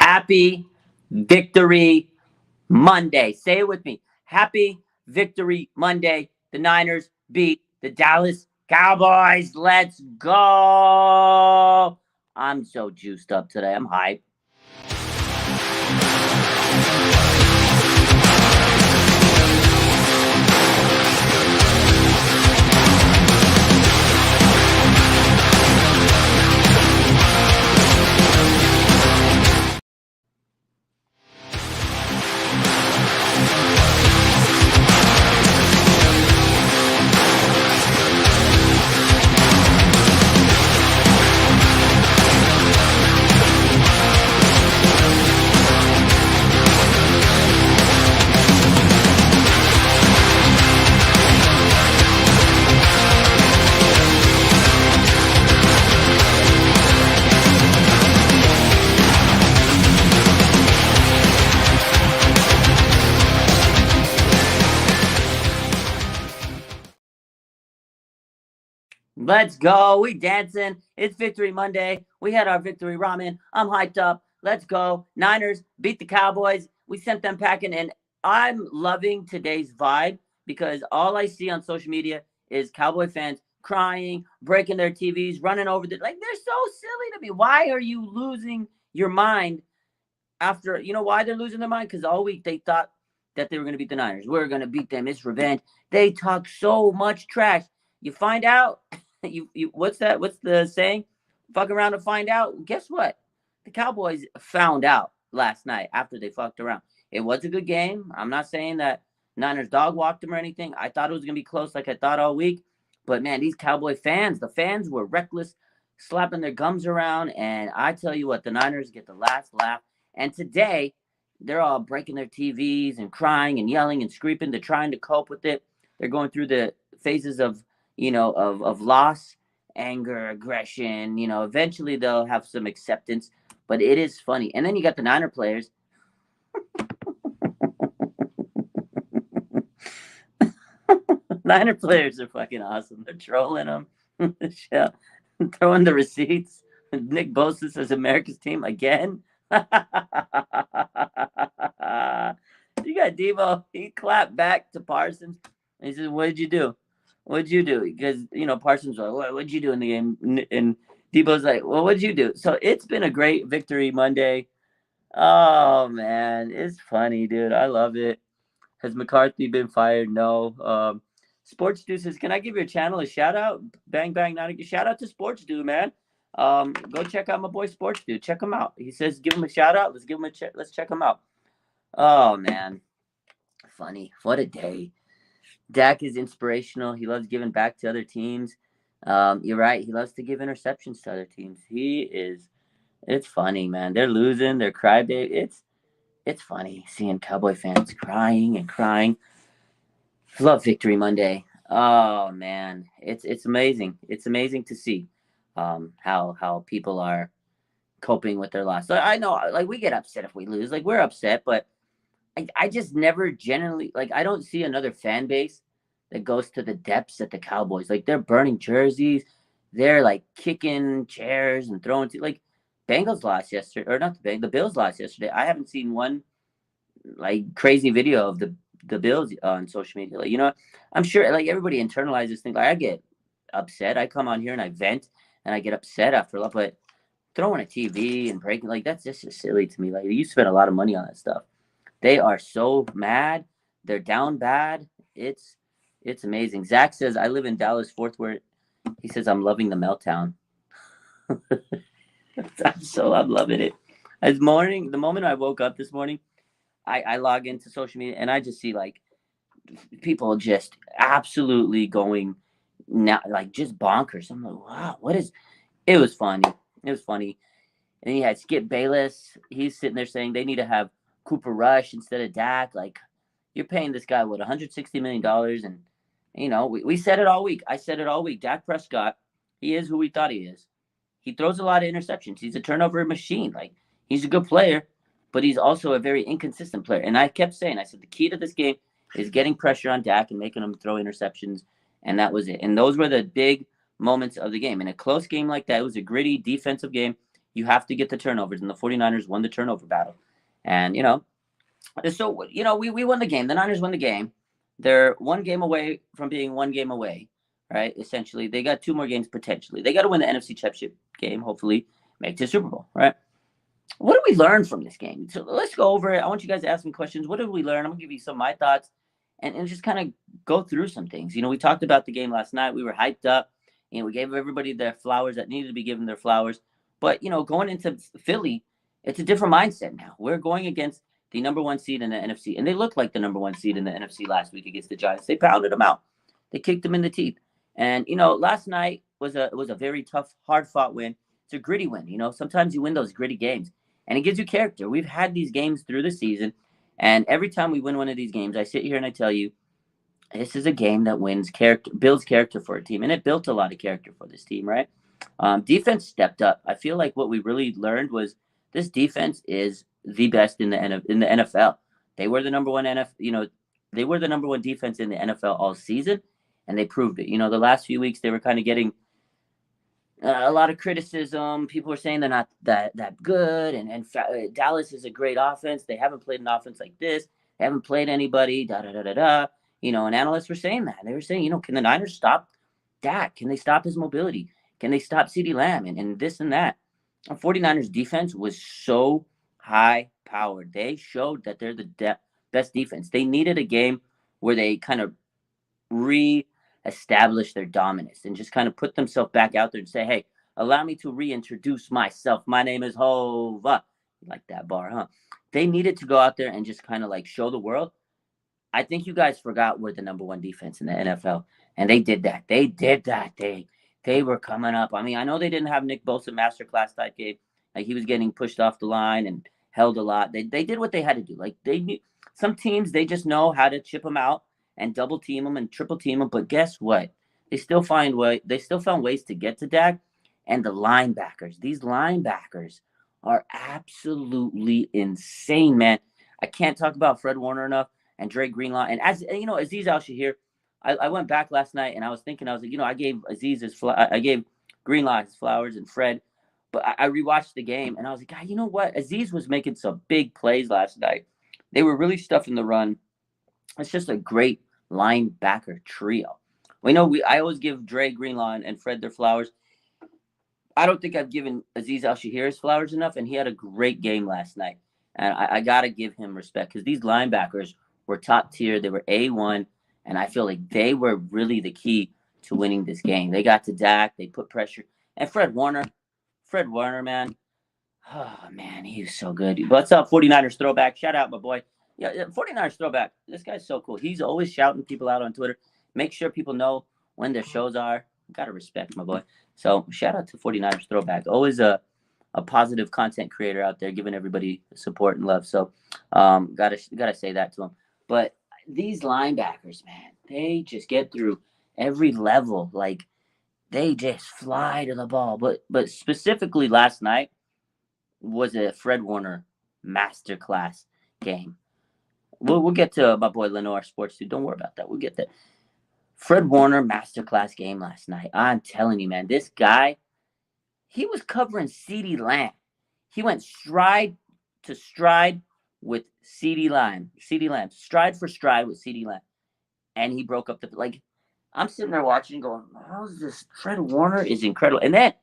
Happy Victory Monday. Say it with me. Happy Victory Monday. The Niners beat the Dallas Cowboys. Let's go. I'm so juiced up today. I'm hyped. Let's go. We dancing. It's Victory Monday. We had our victory ramen. I'm hyped up. Let's go. Niners beat the Cowboys. We sent them packing, and I'm loving today's vibe because all I see on social media is Cowboy fans crying, breaking their TVs, running over the like. They're so silly to me. Why are you losing your mind after? You know why they're losing their mind? Because all week they thought that they were going to beat the Niners. We're going to beat them. It's revenge. They talk so much trash. You find out. You what's that? What's the saying? Fuck around to find out. Guess what? The Cowboys found out last night after they fucked around. It was a good game. I'm not saying that Niners dog walked them or anything. I thought it was gonna be close, like I thought all week. But man, these Cowboy fans, the fans were reckless, slapping their gums around. And I tell you what, the Niners get the last laugh. And today, they're all breaking their TVs and crying and yelling and screaming. They're trying to cope with it. They're going through the phases of of loss, anger, aggression. Eventually they'll have some acceptance, but it is funny. And then you got the Niner players. Niner players are fucking awesome. They're trolling them. Throwing the receipts. Nick Bosa says America's team again. You got Debo. He clapped back to Parsons. And he says, "What did you do? What'd you do?" Because, Parsons was like, what'd you do in the game? And Debo's like, well, what'd you do? So it's been a great Victory Monday. Oh, man. It's funny, dude. I love it. Has McCarthy been fired? No. Sports Dude says, can I give your channel a shout out? Bang, bang. Not a shout out to Sports Dude, man. Go check out my boy Sports Dude. Check him out. He says, give him a shout out. Let's give him a check. Let's check him out. Oh, man. Funny. What a day. Dak is inspirational. He loves giving back to other teams. You're right. He loves to give interceptions to other teams. It's funny, man. They're losing. They're crybaby. It's funny seeing Cowboy fans crying and crying. Love Victory Monday. Oh, man. It's amazing. It's amazing to see how people are coping with their loss. So I know, like, we get upset if we lose. Like, we're upset, but I just never generally, like, I don't see another fan base that goes to the depths at the Cowboys. Like, they're burning jerseys. They're, like, kicking chairs and throwing, like, Bengals lost yesterday, or not the Bills lost yesterday. I haven't seen one, like, crazy video of the Bills on social media. Like, I'm sure, like, everybody internalizes things. Like, I get upset. I come on here and I vent, and I get upset after a lot, but throwing a TV and breaking, like, that's just silly to me. Like, you spend a lot of money on that stuff. They are so mad. They're down bad. It's amazing. Zach says, I live in Dallas, Fort Worth. He says, I'm loving the meltdown. I'm loving it. The moment I woke up this morning, I log into social media and I just see, like, people just absolutely going now, like, just bonkers. I'm like, wow, it was funny. It was funny. And you had Skip Bayless. He's sitting there saying they need to have Cooper Rush instead of Dak. Like, you're paying this guy, what, $160 million? And, we said it all week. I said it all week. Dak Prescott, he is who we thought he is. He throws a lot of interceptions. He's a turnover machine. Like, he's a good player, but he's also a very inconsistent player. And I kept saying, I said, the key to this game is getting pressure on Dak and making him throw interceptions. And that was it. And those were the big moments of the game. In a close game like that, it was a gritty defensive game. You have to get the turnovers, and the 49ers won the turnover battle. And, so, we won the game. The Niners won the game. They're one game away from being one game away, right? Essentially, they got two more games potentially. They got to win the NFC Championship game, hopefully, make it to the Super Bowl, right? What did we learn from this game? So let's go over it. I want you guys to ask me questions. What did we learn? I'm going to give you some of my thoughts and just kind of go through some things. We talked about the game last night. We were hyped up. We gave everybody their flowers that needed to be given their flowers. But, going into Philly, it's a different mindset now. We're going against the number one seed in the NFC, and they looked like the number one seed in the NFC last week against the Giants. They pounded them out. They kicked them in the teeth. And, last night was a very tough, hard-fought win. It's a gritty win. Sometimes you win those gritty games, and it gives you character. We've had these games through the season, and every time we win one of these games, I sit here and I tell you, this is a game that builds character for a team, and it built a lot of character for this team, right? Defense stepped up. I feel like what we really learned was this defense is the best in the NFL. They were the number one they were the number one defense in the NFL all season, and they proved it. The last few weeks they were kind of getting a lot of criticism. People were saying they're not that good, and Dallas is a great offense. They haven't played an offense like this. They haven't played anybody. Da da da da da. And analysts were saying that. They were saying, can the Niners stop Dak? Can they stop his mobility? Can they stop CeeDee Lamb and this and that? Our 49ers defense was so high-powered. They showed that they're the best defense. They needed a game where they kind of re-establish their dominance and just kind of put themselves back out there and say, hey, allow me to reintroduce myself. My name is Hova. You like that bar, huh? They needed to go out there and just kind of show the world. I think you guys forgot we're the number one defense in the NFL, and they did that. They were coming up. I mean, I know they didn't have Nick Bosa masterclass type game. He was getting pushed off the line and held a lot. They did what they had to do. They knew some teams, they just know how to chip them out and double team them and triple team them. But guess what? They still found ways to get to Dak. And the linebackers, these linebackers are absolutely insane, man. I can't talk about Fred Warner enough and Dre Greenlaw. And Azeez Al-Shaair, I went back last night and I was thinking, I gave I gave Greenlaw his flowers and Fred, but I rewatched the game and I was like, God, you know what? Azeez was making some big plays last night. They were really stuffing the run. It's just a great linebacker trio. I always give Dre Greenlaw and Fred their flowers. I don't think I've given Azeez Al-Shaair his flowers enough, and he had a great game last night. And I got to give him respect because these linebackers were top tier. They were A1, and I feel like they were really the key to winning this game. They got to Dak. They put pressure. And Fred Warner, man. Oh, man, he's so good. What's up, 49ers throwback? Shout out, my boy. Yeah, 49ers throwback. This guy's so cool. He's always shouting people out on Twitter. Make sure people know when their shows are. Got to respect, my boy. So shout out to 49ers throwback. Always a positive content creator out there, giving everybody support and love. So gotta say that to him. But these linebackers, man, they just get through every level. They just fly to the ball. But specifically last night was a Fred Warner masterclass game. We'll get to my boy Lenore Sports too. Don't worry about that. We'll get that. Fred Warner masterclass game last night. I'm telling you, man, this guy, he was covering CeeDee Lamb. He went stride to stride with CeeDee Lamb. Stride for stride with CeeDee Lamb. And he broke up I'm sitting there watching going, how's this? Fred Warner is incredible. And then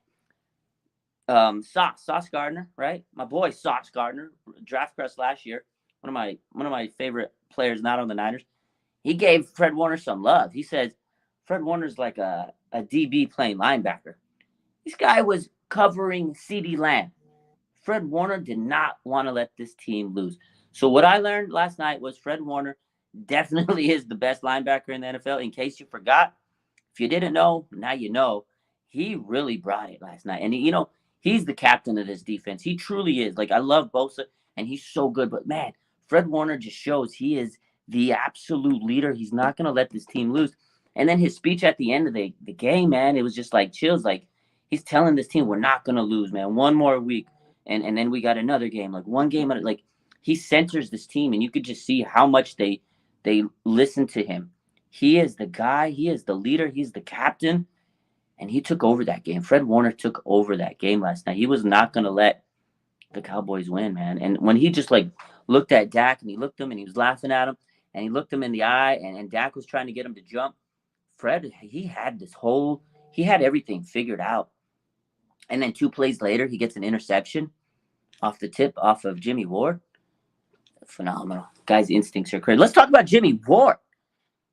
Sauce Gardner, right? My boy Sauce Gardner, draft crest last year. One of my favorite players, not on the Niners. He gave Fred Warner some love. He says Fred Warner's like a DB playing linebacker. This guy was covering CeeDee Lamb. Fred Warner did not want to let this team lose. So what I learned last night was Fred Warner definitely is the best linebacker in the NFL. In case you forgot, if you didn't know, now you know. He really brought it last night. And, he's the captain of this defense. He truly is. I love Bosa, and he's so good. But, man, Fred Warner just shows he is the absolute leader. He's not going to let this team lose. And then his speech at the end of the game, man, it was just chills. He's telling this team, we're not going to lose, man. One more week. And then we got another game. One game, he centers this team. And you could just see how much they listen to him. He is the guy. He is the leader. He's the captain. and he took over that game. Fred Warner took over that game last night. He was not going to let the Cowboys win, man. And when he just like looked at Dak and he looked him and he was laughing at him and he looked him in the eye and Dak was trying to get him to jump. Fred, he had everything figured out. And then 2 plays later, he gets an interception off the tip off of Jimmy Ward. Phenomenal. Guy's instincts are crazy. Let's talk about Jimmy Ward,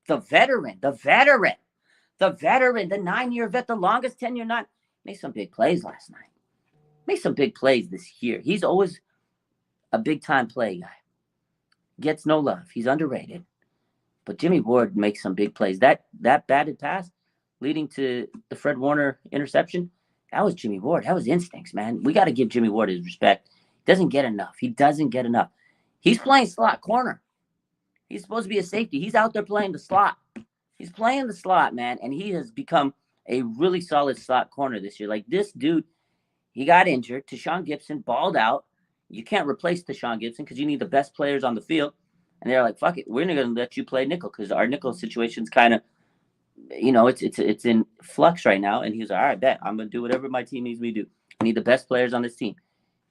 the veteran, the 9-year vet, the longest tenure not. Made some big plays last night. Made some big plays this year. He's always a big-time play guy. Gets no love. He's underrated. But Jimmy Ward makes some big plays. That batted pass leading to the Fred Warner interception, that was Jimmy Ward. That was instincts, man. We got to give Jimmy Ward his respect. He doesn't get enough. He's playing slot corner. He's supposed to be a safety. He's out there playing the slot. He's playing the slot, man, and he has become a really solid slot corner this year. Like this dude, he got injured. Tashawn Gibson balled out. You can't replace Tashawn Gibson because you need the best players on the field. And they're like, fuck it, we're not going to let you play nickel because our nickel situation's kind of, it's in flux right now. And he was like, all right, bet. I'm going to do whatever my team needs me to do. I need the best players on this team.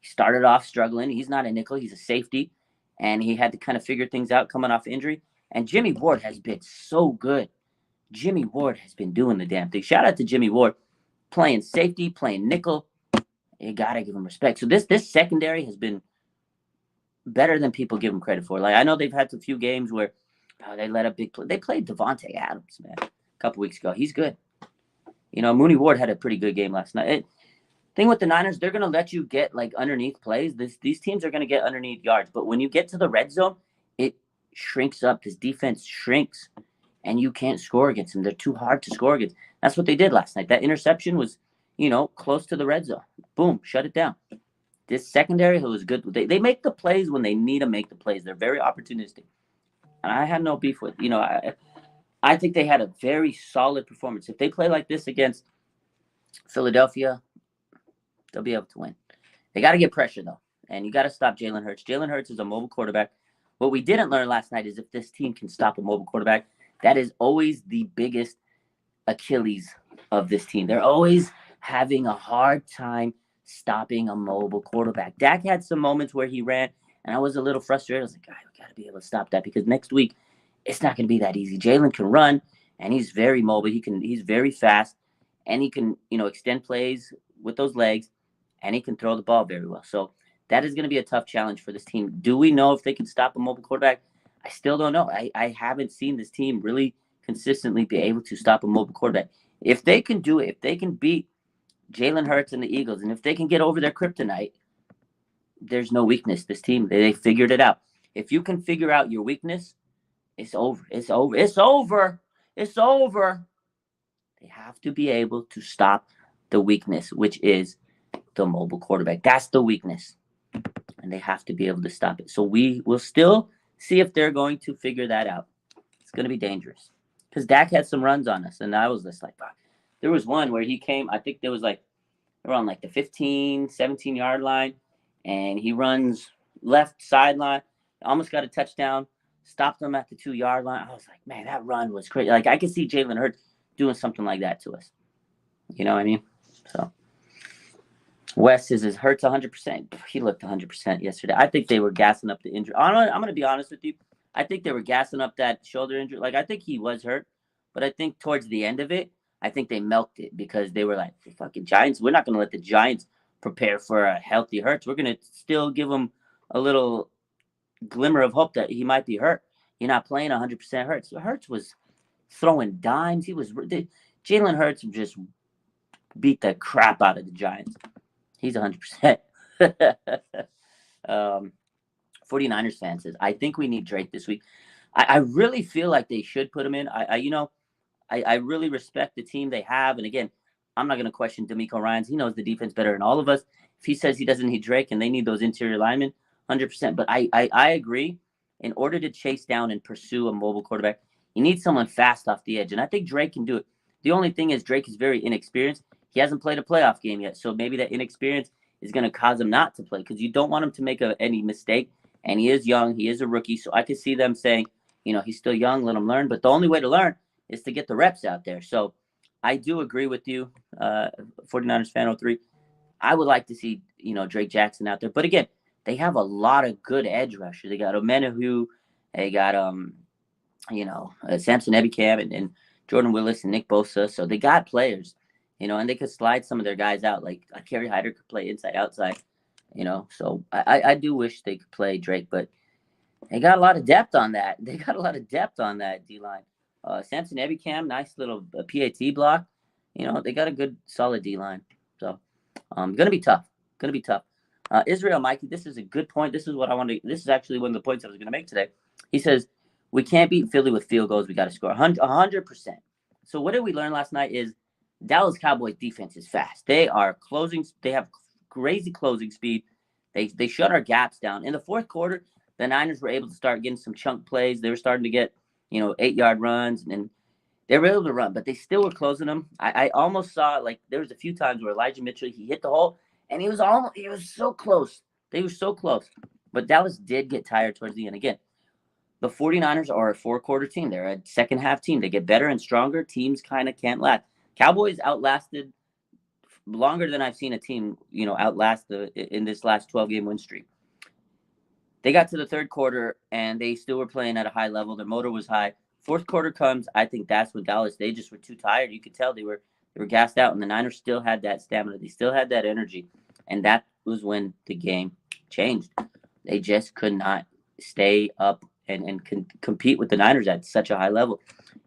He started off struggling. He's not a nickel. He's a safety. And he had to kind of figure things out coming off injury. And Jimmy Ward has been so good. Jimmy Ward has been doing the damn thing. Shout out to Jimmy Ward. Playing safety, playing nickel. You got to give him respect. So this secondary has been better than people give him credit for. Like, I know they've had a few games where they let up big play. They played Devontae Adams, man, a couple weeks ago. He's good. Mooney Ward had a pretty good game last night. Thing with the Niners, they're going to let you get, like, underneath plays. These teams are going to get underneath yards. But when you get to the red zone, it shrinks up. This defense shrinks, and you can't score against them. They're too hard to score against. That's what they did last night. That interception was, close to the red zone. Boom, shut it down. This secondary was good. They make the plays when they need to make the plays. They're very opportunistic. And I had no beef with, I think they had a very solid performance. If they play like this against Philadelphia, they'll be able to win. They got to get pressure, though. And you got to stop Jalen Hurts. Jalen Hurts is a mobile quarterback. What we didn't learn last night is if this team can stop a mobile quarterback, that is always the biggest Achilles of this team. They're always having a hard time stopping a mobile quarterback. Dak had some moments where he ran, and I was a little frustrated. I was like, we got to be able to stop that because next week it's not going to be that easy. Jalen can run, and he's very mobile. He's very fast, and he can, extend plays with those legs, and he can throw the ball very well. So that is going to be a tough challenge for this team. Do we know if they can stop a mobile quarterback? I still don't know. I haven't seen this team really consistently be able to stop a mobile quarterback. If they can do it, if they can beat Jalen Hurts and the Eagles, and if they can get over their kryptonite, there's no weakness. This team, they figured it out. If you can figure out your weakness, it's over. It's over. It's over. It's over. They have to be able to stop the weakness, which is the mobile quarterback. That's the weakness. And they have to be able to stop it. So we will still see if they're going to figure that out. It's going to be dangerous. Because Dak had some runs on us, and I was just like, fuck. There was one where he came, I think there was like around like the 15, 17-yard line, and he runs left sideline, almost got a touchdown, stopped them at the 2-yard line. I was like, man, that run was crazy. Like, I could see Jalen Hurts doing something like that to us. You know what I mean? So, Wes is Hurts 100%. He looked 100% yesterday. I think they were gassing up the injury. I'm going to be honest with you. I think they were gassing up that shoulder injury. Like, I think he was hurt, but I think towards the end of it, I think they milked it because they were like, the fucking Giants, we're not going to let the Giants prepare for a healthy Hurts. We're going to still give him a little glimmer of hope that he might be hurt. You're not playing 100% Hurts. Hurts was throwing dimes. Jalen Hurts just beat the crap out of the Giants. He's 100%. 49ers fan says, I think we need Drake this week. I really feel like they should put him in. I really respect the team they have. And again, I'm not going to question D'Amico Ryans. He knows the defense better than all of us. If he says he doesn't need Drake and they need those interior linemen, 100%. But I agree. In order to chase down and pursue a mobile quarterback, you need someone fast off the edge. And I think Drake can do it. The only thing is Drake is very inexperienced. He hasn't played a playoff game yet. So maybe that inexperience is going to cause him not to play because you don't want him to make any mistake. And he is young. He is a rookie. So I could see them saying, he's still young. Let him learn. But the only way to learn is to get the reps out there. So I do agree with you, 49ers fan 03. I would like to see, Drake Jackson out there. But again, they have a lot of good edge rushers. They got Omenahu, they got Samson Ebicam and Jordan Willis and Nick Bosa. So they got players, and they could slide some of their guys out. Like Kerry Hyder could play inside outside, So I do wish they could play Drake, but they got a lot of depth on that. They got a lot of depth on that D line. Samson Ebicam, nice little PAT block. They got a good solid D line. So gonna be tough. Gonna be tough. Israel, Mikey, this is a good point. This is what I want to. This is actually one of the points I was gonna make today. He says we can't beat Philly with field goals. We got to score 100%. So what did we learn last night is Dallas Cowboys defense is fast. They are closing. They have crazy closing speed. They shut our gaps down. In the fourth quarter, the Niners were able to start getting some chunk plays. They were starting to get 8-yard runs, and they were able to run, but they still were closing them. I almost saw, like, there was a few times where Elijah Mitchell, he hit the hole, and he was so close. They were so close. But Dallas did get tired towards the end. Again, the 49ers are a four-quarter team. They're a second-half team. They get better and stronger. Teams kind of can't last. Cowboys outlasted longer than I've seen a team, outlast in this last 12-game win streak. They got to the third quarter, and they still were playing at a high level. Their motor was high. Fourth quarter comes. I think that's when Dallas, they just were too tired. You could tell they were gassed out, and the Niners still had that stamina. They still had that energy, and that was when the game changed. They just could not stay up and compete with the Niners at such a high level.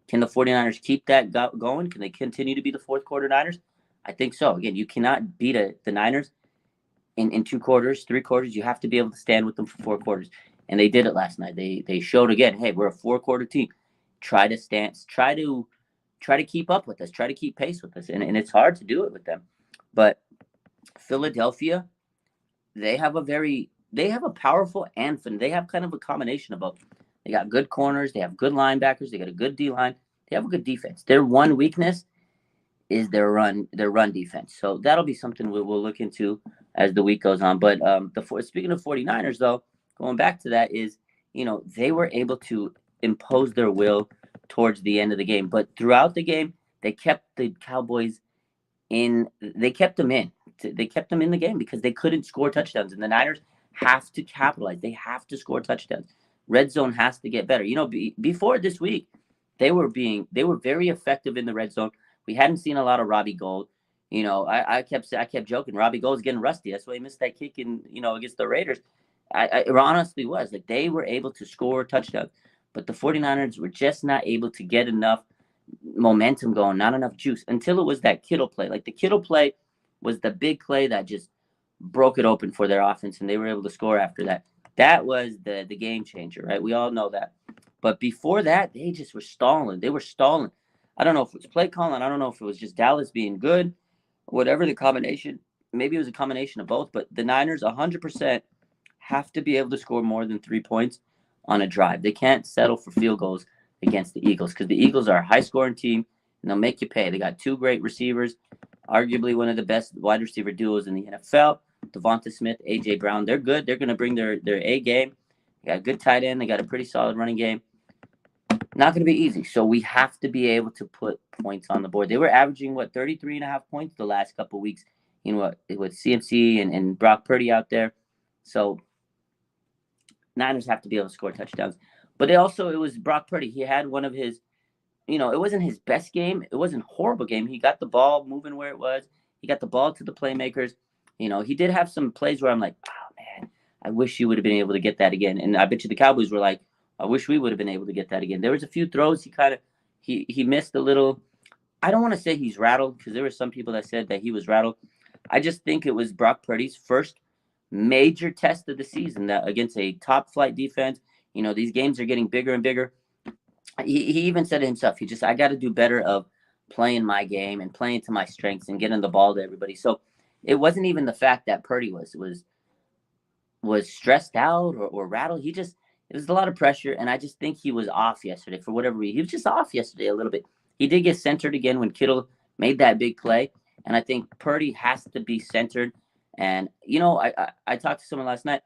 Can the 49ers keep that going? Can they continue to be the fourth quarter Niners? I think so. Again, you cannot beat the Niners in 2 quarters, 3 quarters. You have to be able to stand with them for 4 quarters. And they did it last night. They showed again, hey, we're a 4-quarter team. Try to keep up with us, try to keep pace with us. And it's hard to do it with them. But Philadelphia, they have a powerful and they have kind of a combination of both. They got good corners, they have good linebackers, they got a good D line, they have a good defense. Their one weakness is their run defense. So that'll be something we'll look into as the week goes on. But speaking of 49ers, though, going back to that is, they were able to impose their will towards the end of the game. But throughout the game, they kept the Cowboys in. They kept them in. They kept them in the game because they couldn't score touchdowns. And the Niners have to capitalize. They have to score touchdowns. Red zone has to get better. Before this week, they were very effective in the red zone. We hadn't seen a lot of Robbie Gould. I kept joking. Robbie Gould's getting rusty. That's why he missed that kick against the Raiders. It honestly was. Like, they were able to score touchdowns, but the 49ers were just not able to get enough momentum going, not enough juice, until it was that Kittle play. Like, the Kittle play was the big play that just broke it open for their offense, and they were able to score after that. That was the game changer, right? We all know that. But before that, they just were stalling. They were stalling. I don't know if it was play calling. I don't know if it was just Dallas being good, whatever the combination. Maybe it was a combination of both. But the Niners 100% have to be able to score more than 3 points on a drive. They can't settle for field goals against the Eagles because the Eagles are a high-scoring team, and they'll make you pay. They got 2 great receivers, arguably one of the best wide receiver duos in the NFL. Devonta Smith, A.J. Brown, they're good. They're going to bring their A game. They got a good tight end. They got a pretty solid running game. Not going to be easy. So we have to be able to put points on the board. They were averaging, 33.5 points the last couple of weeks, with CMC and Brock Purdy out there. So Niners have to be able to score touchdowns. But it was Brock Purdy. He had one of his, it wasn't his best game. It wasn't a horrible game. He got the ball moving where it was. He got the ball to the playmakers. He did have some plays where I'm like, oh, man, I wish you would have been able to get that again. And I bet you the Cowboys were like, I wish we would have been able to get that again. There was a few throws he missed a little. I don't want to say he's rattled, because there were some people that said that he was rattled. I just think it was Brock Purdy's first major test of the season that against a top-flight defense. These games are getting bigger and bigger. He even said it himself. I got to do better of playing my game and playing to my strengths and getting the ball to everybody. So it wasn't even the fact that Purdy was stressed out or rattled. It was a lot of pressure, and I just think he was off yesterday for whatever reason. He was just off yesterday a little bit. He did get centered again when Kittle made that big play, and I think Purdy has to be centered. And, I talked to someone last night,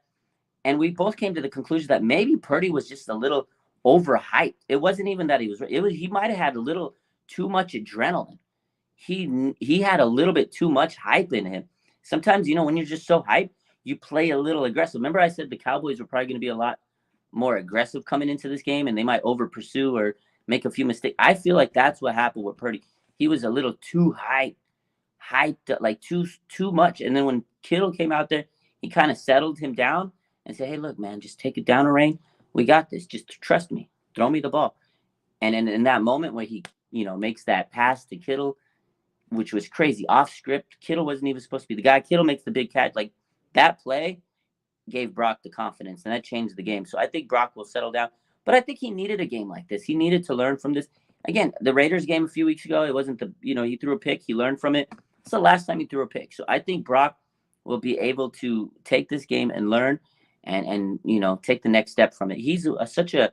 and we both came to the conclusion that maybe Purdy was just a little overhyped. It wasn't even that he might have had a little too much adrenaline. he had a little bit too much hype in him. Sometimes, when you're just so hyped, you play a little aggressive. Remember I said the Cowboys were probably going to be a lot more aggressive coming into this game, and they might over pursue or make a few mistakes. I feel like that's what happened with Purdy. He was a little too hyped, like too much. And then when Kittle came out there, he kind of settled him down and said, "Hey, look, man, just take it down a rein. We got this. Just trust me. Throw me the ball." And in that moment where he, makes that pass to Kittle, which was crazy, off script. Kittle wasn't even supposed to be the guy. Kittle makes the big catch. Like that play gave Brock the confidence, and that changed the game. So I think Brock will settle down. But I think he needed a game like this. He needed to learn from this. Again, the Raiders game a few weeks ago, it wasn't he threw a pick. He learned from it. It's the last time he threw a pick. So I think Brock will be able to take this game and learn and take the next step from it. He's such a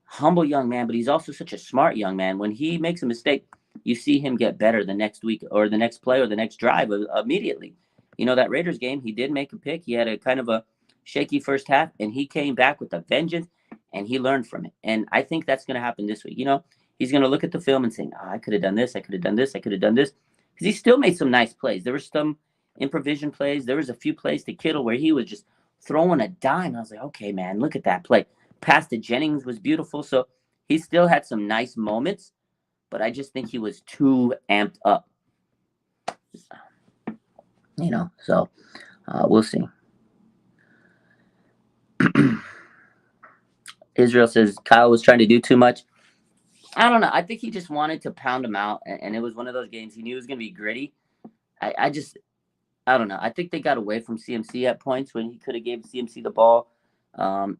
humble young man, but he's also such a smart young man. When he makes a mistake, you see him get better the next week or the next play or the next drive immediately. That Raiders game, he did make a pick. He had a kind of a shaky first half, and he came back with a vengeance, and he learned from it. And I think that's going to happen this week. He's going to look at the film and say, "Oh, I could have done this. I could have done this. I could have done this." Because he still made some nice plays. There were some improvisation plays. There was a few plays to Kittle where he was just throwing a dime. I was like, okay, man, look at that play. Pass to Jennings was beautiful. So he still had some nice moments, but I just think he was too amped up. So we'll see. Israel says Kyle was trying to do too much. I don't know. I think he just wanted to pound him out, and it was one of those games he knew it was going to be gritty. I don't know. I think they got away from CMC at points when he could have gave CMC the ball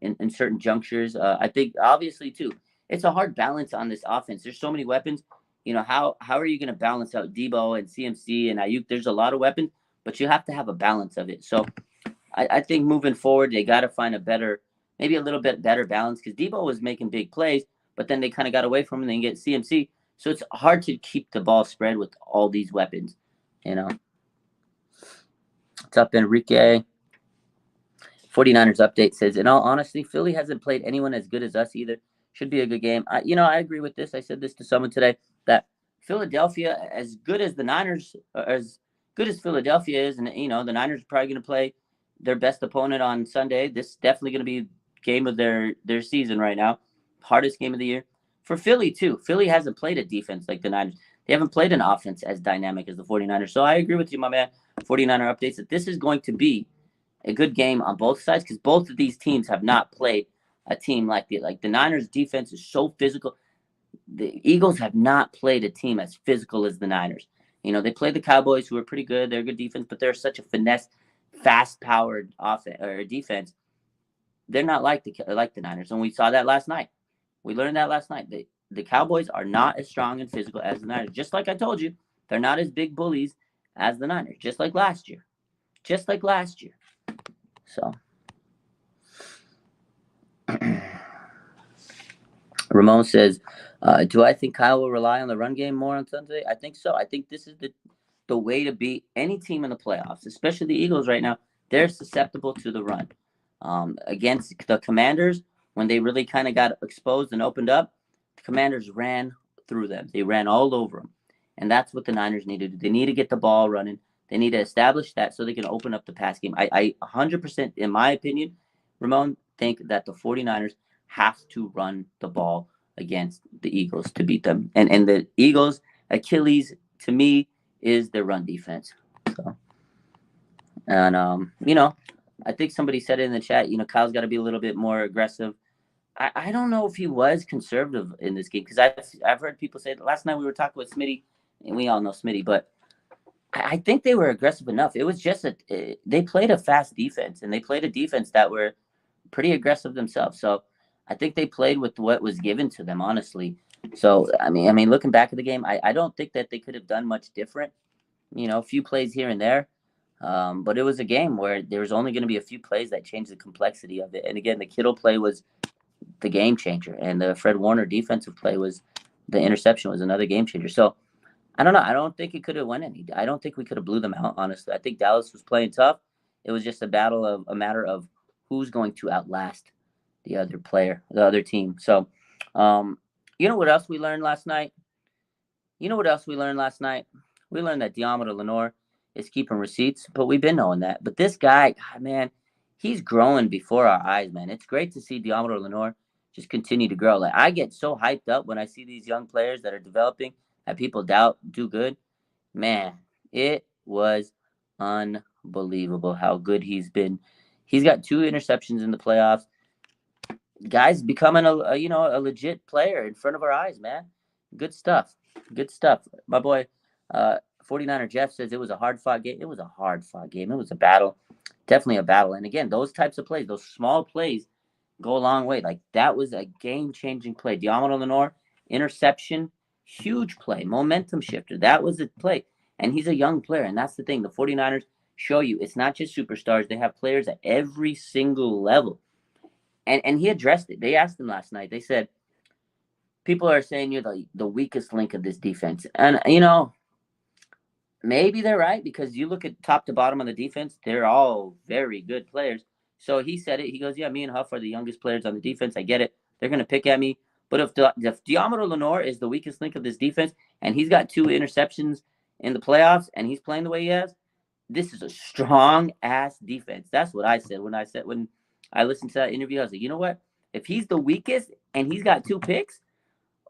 in certain junctures. I think obviously too, it's a hard balance on this offense. There's so many weapons. How are you going to balance out Debo and CMC and Ayuk? There's a lot of weapons, but you have to have a balance of it. So I think moving forward, they got to find maybe a little bit better balance because Debo was making big plays, but then they kind of got away from him and then get CMC. So it's hard to keep the ball spread with all these weapons. What's up, Enrique? 49ers update says, in all honesty, Philly hasn't played anyone as good as us either. Should be a good game. I agree with this. I said this to someone today that Philadelphia, as good as the Niners, as good as Philadelphia is, and the Niners are probably going to play their best opponent on Sunday. This is definitely going to be game of their season right now. Hardest game of the year. For Philly, too. Philly hasn't played a defense like the Niners. They haven't played an offense as dynamic as the 49ers. So I agree with you, my man, 49er updates, that this is going to be a good game on both sides because both of these teams have not played a team like the Niners defense is so physical. The Eagles have not played a team as physical as the Niners. They played the Cowboys, who are pretty good. They're good defense, but they're such a finesse, fast-powered offense or defense. They're not like the Niners, and we saw that last night. We learned that last night. The Cowboys are not as strong and physical as the Niners. Just like I told you, they're not as big bullies as the Niners. Just like last year. So, Ramon says, do I think Kyle will rely on the run game more on Sunday? I think so. I think this is the way to beat any team in the playoffs, especially the Eagles right now. They're susceptible to the run. Against the Commanders, when they really kind of got exposed and opened up, the Commanders ran through them. They ran all over them. And that's what the Niners need to do. They need to get the ball running. They need to establish that so they can open up the pass game. I 100%, in my opinion, Ramon, think that the 49ers have to run the ball against the Eagles to beat them. And the Eagles' Achilles, to me, is their run defense. So, and, I think somebody said it in the chat, Kyle's got to be a little bit more aggressive. I don't know if he was conservative in this game because I've heard people say last night we were talking with Smitty, and we all know Smitty, but I think they were aggressive enough. It was just they played a fast defense, and they played a defense that were pretty aggressive themselves. So I think they played with what was given to them, honestly. So I mean, looking back at the game, I don't think that they could have done much different. A few plays here and there. But it was a game where there was only going to be a few plays that changed the complexity of it. And again, the Kittle play was the game changer, and the Fred Warner defensive play was the interception was another game changer. So I don't know. I don't think it could have won any. I don't think we could have blew them out. Honestly, I think Dallas was playing tough. It was just a matter of who's going to outlast the other team. So, what else we learned last night? You know what else we learned last night? We learned that Diamond Lenore is keeping receipts, but we've been knowing that. But this guy, God, man, he's growing before our eyes, man. It's great to see Diamond Lenore just continue to grow. Like I get so hyped up when I see these young players that are developing that people doubt do good. Man, it was unbelievable how good he's been. He's got 2 interceptions in the playoffs. Guy's becoming a legit player in front of our eyes, man. Good stuff. Good stuff. My boy, 49er Jeff says it was a hard fought game. It was a hard fought game. It was a battle. Definitely a battle. And again, those types of plays, those small plays go a long way. Like that was a game changing play. Diamond Lenore, interception, huge play, momentum shifter. That was the play. And he's a young player. And that's the thing. The 49ers show you it's not just superstars, they have players at every single level. And he addressed it. They asked him last night. They said, people are saying you're the weakest link of this defense. And, maybe they're right because you look at top to bottom on the defense, they're all very good players. So he said it. He goes, yeah, me and Huff are the youngest players on the defense. I get it. They're going to pick at me. But if Diamond Lenore is the weakest link of this defense and he's got 2 interceptions in the playoffs and he's playing the way he has, this is a strong ass defense. That's what I said when I listened to that interview. I was like, you know what? If he's the weakest and he's got 2 picks,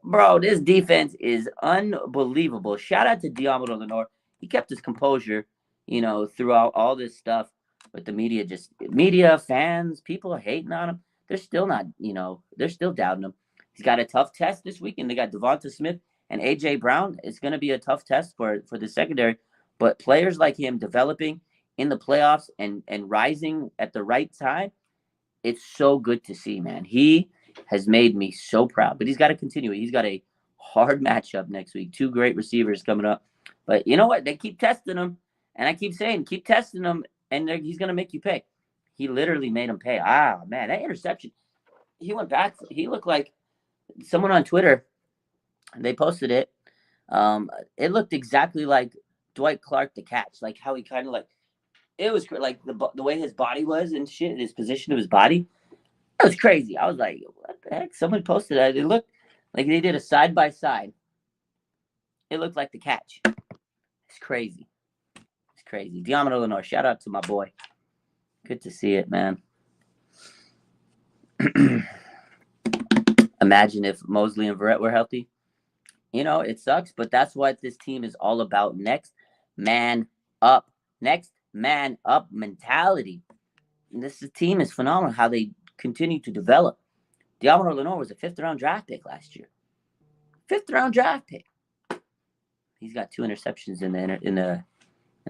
bro, this defense is unbelievable. Shout out to Diamond Lenore. He kept his composure, throughout all this stuff with the media. Just media, fans, people are hating on him. They're still not, they're still doubting him. He's got a tough test this weekend. They got Devonta Smith and AJ Brown. It's going to be a tough test for the secondary. But players like him developing in the playoffs and rising at the right time, it's so good to see, man. He has made me so proud, but he's got to continue. He's got a hard matchup next week. 2 great receivers coming up. But you know what? They keep testing him. And I keep saying, keep testing him, and he's going to make you pay. He literally made him pay. Ah, man, that interception. He went back. He looked like someone on Twitter. They posted it. It looked exactly like Dwight Clark the catch, like how he kind of like it was like the way his body was and shit, his position of his body. It was crazy. I was like, what the heck? Someone posted that. It looked like they did a side by side. It looked like the catch. It's crazy. It's crazy. Diamond Lenore, shout out to my boy. Good to see it, man. Imagine if Mosley and Verrett were healthy. It sucks, but that's what this team is all about. Next man up. Next man up mentality. And this team is phenomenal how they continue to develop. Diamond Lenore was a 5th-round draft pick last year. 5th-round draft pick. He's got 2 interceptions in the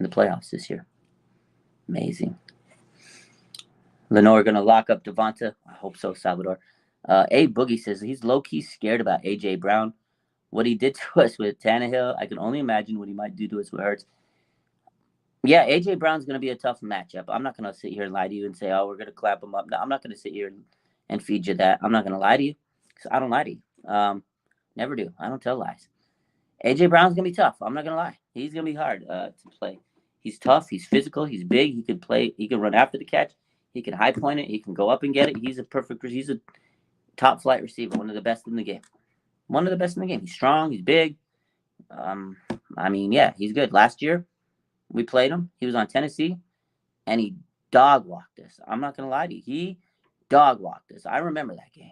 playoffs this year. Amazing. Lenore going to lock up Devonta. I hope so, Salvador. A Boogie says he's low-key scared about A.J. Brown. What he did to us with Tannehill, I can only imagine what he might do to us with Hurts. Yeah, A.J. Brown's going to be a tough matchup. I'm not going to sit here and lie to you and say, oh, we're going to clap him up. No, I'm not going to sit here and feed you that. I'm not going to lie to you because I don't lie to you. Never do. I don't tell lies. A.J. Brown's going to be tough. I'm not going to lie. He's going to be hard to play. He's tough. He's physical. He's big. He can play. He can run after the catch. He can high point it. He can go up and get it. He's a top flight receiver. One of the best in the game. He's strong. He's big. He's good. Last year, we played him. He was on Tennessee, and he dog walked us. I'm not going to lie to you. He dog walked us. I remember that game.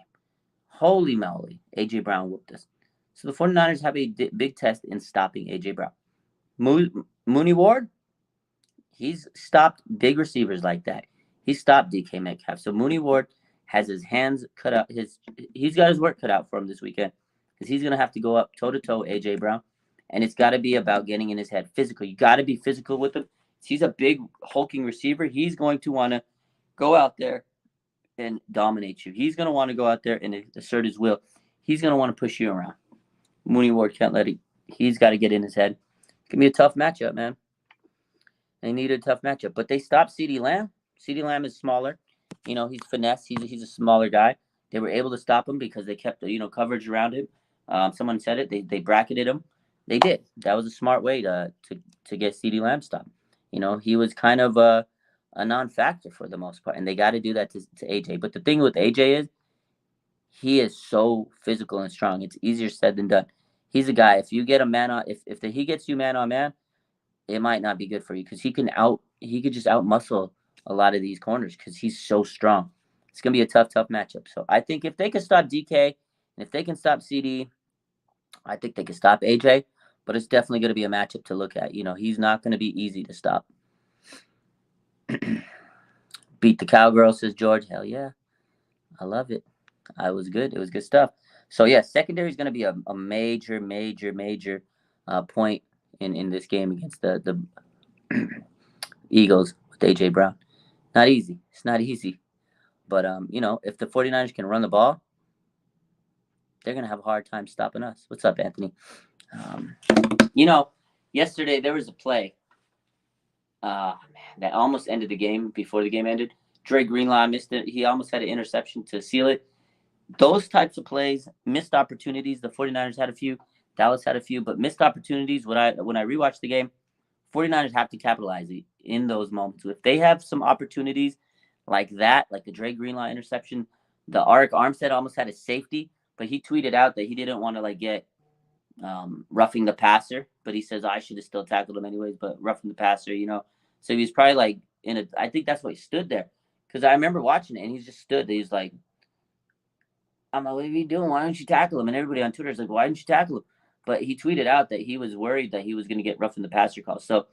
Holy moly. A.J. Brown whooped us. So the 49ers have a big test in stopping A.J. Brown. Mooney Ward, he's stopped big receivers like that. He stopped DK Metcalf. So Mooney Ward has his hands cut out. He's got his work cut out for him this weekend because he's going to have to go up toe-to-toe A.J. Brown. And it's got to be about getting in his head. Physical. You got to be physical with him. He's a big, hulking receiver. He's going to want to go out there and dominate you. He's going to want to go out there and assert his will. He's going to want to push you around. Mooney Ward can't let it. He's got to get in his head. It's going to be a tough matchup, man. They need a tough matchup. But they stopped CeeDee Lamb. CeeDee Lamb is smaller. He's finesse. He's a smaller guy. They were able to stop him because they kept coverage around him. Someone said it. They bracketed him. They did. That was a smart way to get CeeDee Lamb stopped. He was kind of a non-factor for the most part, and they got to do that to AJ. But the thing with AJ is he is so physical and strong. It's easier said than done. He's a guy. If you get a man on, if he gets you man on man, it might not be good for you because he could just out muscle a lot of these corners because he's so strong. It's gonna be a tough matchup. So I think if they can stop DK and if they can stop CD, I think they can stop AJ. But it's definitely gonna be a matchup to look at. He's not gonna be easy to stop. Beat the cowgirl, says George. Hell yeah, I love it. I was good. It was good stuff. So yeah, secondary is gonna be a major point in this game against the Eagles with AJ Brown. Not easy. It's not easy. But if the 49ers can run the ball, they're gonna have a hard time stopping us. What's up, Anthony? Um, yesterday there was a play that almost ended the game before the game ended. Dre Greenlaw missed it. He almost had an interception to seal it. Those types of plays, missed opportunities. The 49ers had a few. Dallas had a few, but missed opportunities. When I rewatched the game, 49ers have to capitalize in those moments. If they have some opportunities like that, like the Dre Greenlaw interception, the Arik Armstead almost had a safety, but he tweeted out that he didn't want to get roughing the passer, but he says I should have still tackled him anyways, but roughing the passer, So he was probably I think that's why he stood there. Because I remember watching it and he just stood there. He's like, I'm like, what are you doing? Why don't you tackle him? And everybody on Twitter is like, why didn't you tackle him? But he tweeted out that he was worried that he was going to get rough in the passer call. So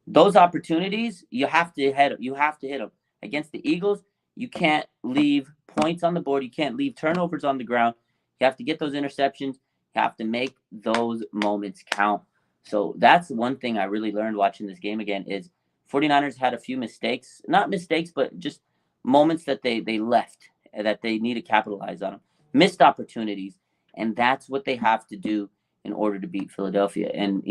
those opportunities, you have to hit them. Against the Eagles, you can't leave points on the board. You can't leave turnovers on the ground. You have to get those interceptions. You have to make those moments count. So that's one thing I really learned watching this game again is 49ers had a few mistakes. Not mistakes, but just moments that they left that they need to capitalize on them. Missed opportunities. And that's what they have to do in order to beat Philadelphia. And,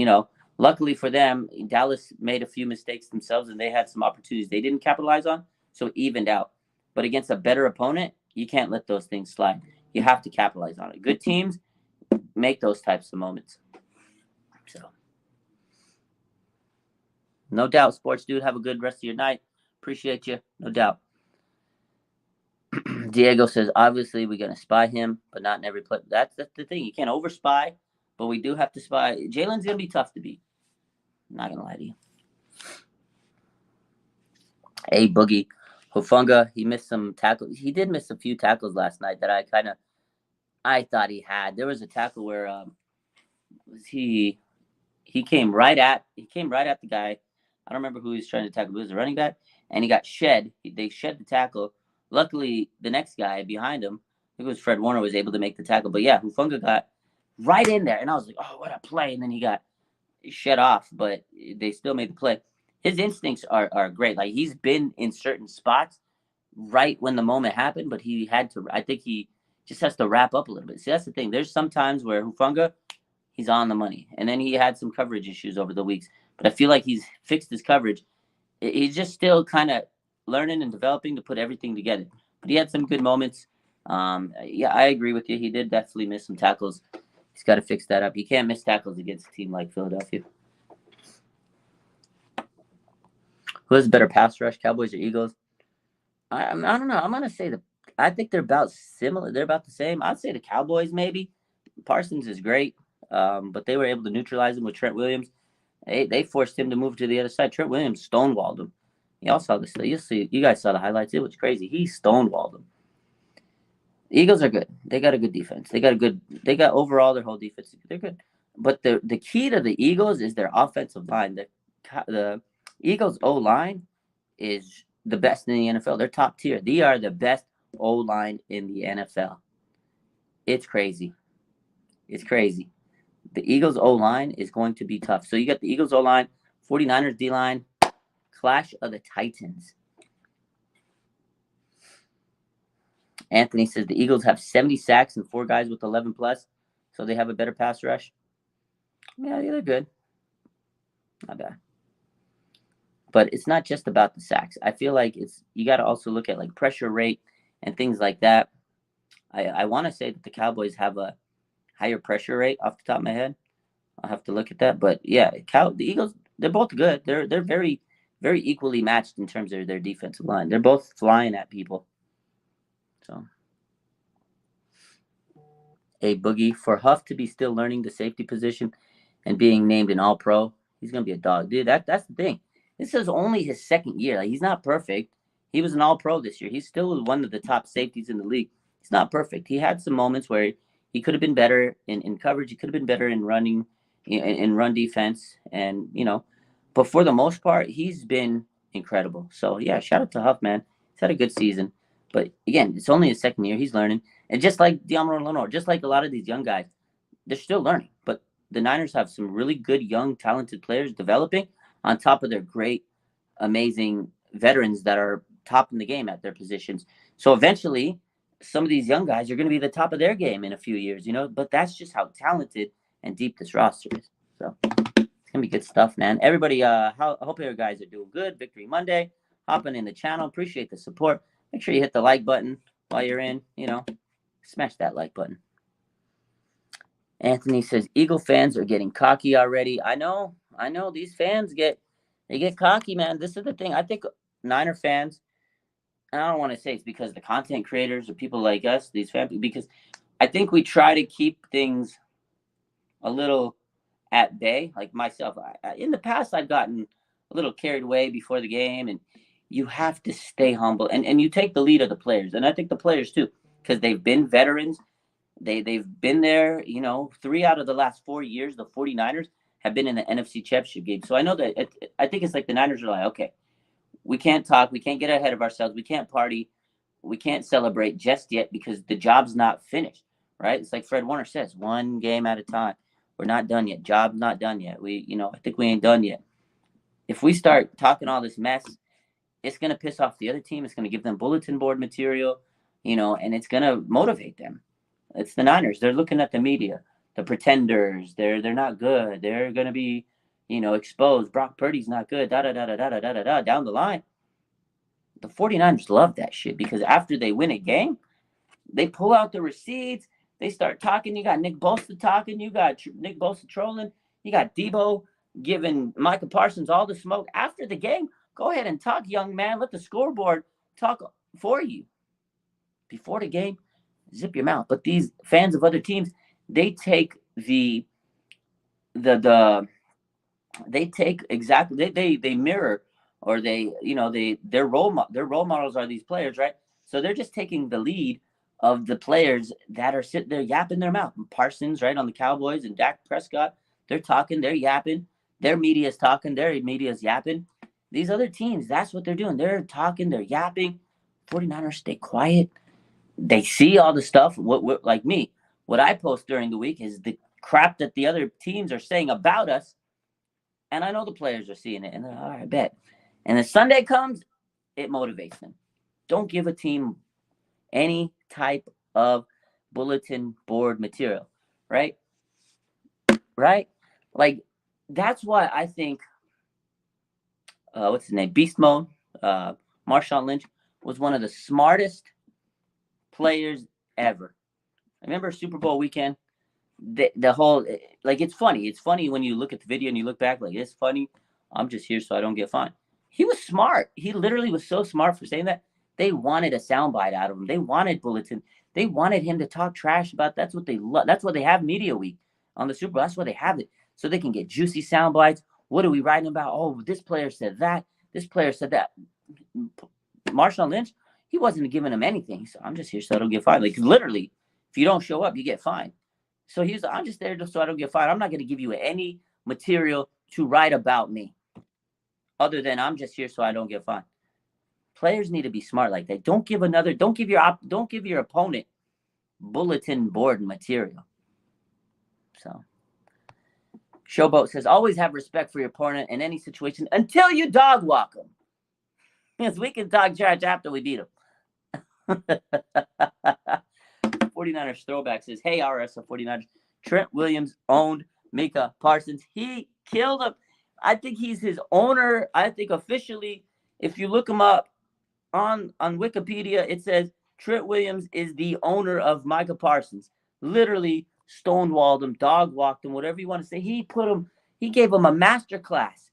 luckily for them, Dallas made a few mistakes themselves and they had some opportunities they didn't capitalize on. So it evened out. But against a better opponent, you can't let those things slide. You have to capitalize on it. Good teams make those types of moments. So, no doubt, sports dude. Have a good rest of your night. Appreciate you. No doubt. Diego says, obviously, we're going to spy him, but not in every play. That's the thing. You can't over spy, but we do have to spy. Jalen's going to be tough to beat. I'm not going to lie to you. Hey, Boogie. Hufanga, he missed some tackles. He did miss a few tackles last night that I thought he had. There was a tackle where he came right at the guy. I don't remember who he was trying to tackle. It was a running back, and he got shed. They shed the tackle. Luckily, the next guy behind him, I think it was Fred Warner, was able to make the tackle. But yeah, Hufanga got right in there, and I was like, oh, what a play! And then he got shed off, but they still made the play. His instincts are great. Like he's been in certain spots right when the moment happened, but he had to. I think he just has to wrap up a little bit. See, that's the thing. There's some times where Hufanga, he's on the money, and then he had some coverage issues over the weeks. But I feel like he's fixed his coverage. He's just still kind of learning and developing to put everything together. But he had some good moments. Yeah, I agree with you. He did definitely miss some tackles. He's got to fix that up. You can't miss tackles against a team like Philadelphia. Who has a better pass rush, Cowboys or Eagles? I don't know. I'm gonna say I think they're about similar. They're about the same. I'd say the Cowboys maybe. Parsons is great, but they were able to neutralize him with Trent Williams. They forced him to move to the other side. Trent Williams stonewalled him. Y'all saw this. You guys saw the highlights. It was crazy. He stonewalled him. Eagles are good. They got a good defense. They got overall their whole defense. They're good. But the key to the Eagles is their offensive line. The Eagles O line is the best in the NFL. They're top tier. They are the best O line in the NFL. It's crazy. It's crazy. The Eagles O line is going to be tough. So you got the Eagles O line, 49ers D line, clash of the Titans. Anthony says the Eagles have 70 sacks and 4 guys with 11 plus, so they have a better pass rush. Yeah, they're good. Not bad. But it's not just about the sacks. I feel like you got to also look at like pressure rate and things like that. I want to say that the Cowboys have a higher pressure rate off the top of my head. I'll have to look at that. But yeah, the Eagles, they're both good. They're very, very equally matched in terms of their defensive line. They're both flying at people. So a boogie. For Huff to be still learning the safety position and being named an All-Pro, he's gonna be a dog, dude. That's the thing. This is only his second year. Like, he's not perfect. He was an All-Pro this year. He's still one of the top safeties in the league. He's not perfect. He had some moments where he could have been better in coverage. He could have been better in running, in run defense, and but for the most part, he's been incredible. So yeah, shout out to Huff, man. He's had a good season. But again, it's only his second year. He's learning. And just like Diamond Lenore, just like a lot of these young guys, they're still learning. But the Niners have some really good, young, talented players developing on top of their great, amazing veterans that are top in the game at their positions. So eventually, some of these young guys are going to be the top of their game in a few years, But that's just how talented and deep this roster is. So it's going to be good stuff, man. Everybody, I hope you guys are doing good. Victory Monday. Hopping in the channel. Appreciate the support. Make sure you hit the like button while you're in, Smash that like button. Anthony says Eagle fans are getting cocky already. I know. These fans get cocky, man. This is the thing. I think Niner fans, and I don't want to say it's because the content creators or people like us, these fans, because I think we try to keep things a little at bay. Like myself, in the past, I've gotten a little carried away before the game, and you have to stay humble, and you take the lead of the players, and I think the players too, because they've been veterans. They've been there, 3 out of the last 4 years, the 49ers have been in the NFC Championship game. So I know that I think it's like the Niners are like, okay, we can't talk, we can't get ahead of ourselves, we can't party, we can't celebrate just yet because the job's not finished, right? It's like Fred Warner says, one game at a time. We're not done yet. Job's not done yet. I think we ain't done yet. If we start talking all this mess, it's going to piss off the other team. It's going to give them bulletin board material, and it's going to motivate them. It's the Niners. They're looking at the media, the pretenders. They're not good. They're going to be, exposed. Brock Purdy's not good. Da down the line. The 49ers love that shit because after they win a game, they pull out the receipts. They start talking. You got Nick Bosa talking. You got Nick Bosa trolling. You got Debo giving Micah Parsons all the smoke. After the game, go ahead and talk, young man. Let the scoreboard talk for you. Before the game, zip your mouth. But these fans of other teams, they take they take exactly they mirror, or their role models are these players, right? So they're just taking the lead of the players that are sitting there yapping their mouth. Parsons, right, on the Cowboys, and Dak Prescott, they're talking, they're yapping. Their media's talking, their media's yapping. These other teams, that's what they're doing. They're talking, they're yapping. 49ers stay quiet. They see all the stuff. What like me, what I post during the week is the crap that the other teams are saying about us. And I know the players are seeing it. And they're like, all right, I bet. And then Sunday comes, it motivates them. Don't give a team any type of bulletin board material, right? Right? Like, that's why I think, what's his name? Beast Mode, Marshawn Lynch was one of the smartest players ever. I remember Super Bowl weekend, the whole, like, it's funny. It's funny when you look at the video and you look back, like, it's funny. I'm just here so I don't get fined. He was smart. He literally was so smart for saying that. They wanted a soundbite out of him. They wanted bulletin. They wanted him to talk trash about. That's what they love. That's what they have media week on the Super Bowl. That's why they have it, so they can get juicy sound bites. What are we writing about? Oh, this player said that. This player said that. Marshawn Lynch, he wasn't giving him anything. So I'm just here so I don't get fined. Like, literally, if you don't show up, you get fined. So he's like, I'm just there so I don't get fined. I'm not going to give you any material to write about me, other than I'm just here so I don't get fined. Players need to be smart like that. Don't give your opponent bulletin board material. So Showboat says, always have respect for your opponent in any situation until you dog walk them. Yes, we can talk trash after we beat them. 49ers throwback says, hey, RS of 49ers. Trent Williams owned Micah Parsons. He killed him. I think he's his owner. I think officially, if you look him up on Wikipedia, it says Trent Williams is the owner of Micah Parsons. Literally stonewalled him, dog walked him, whatever you want to say. He gave him a master class.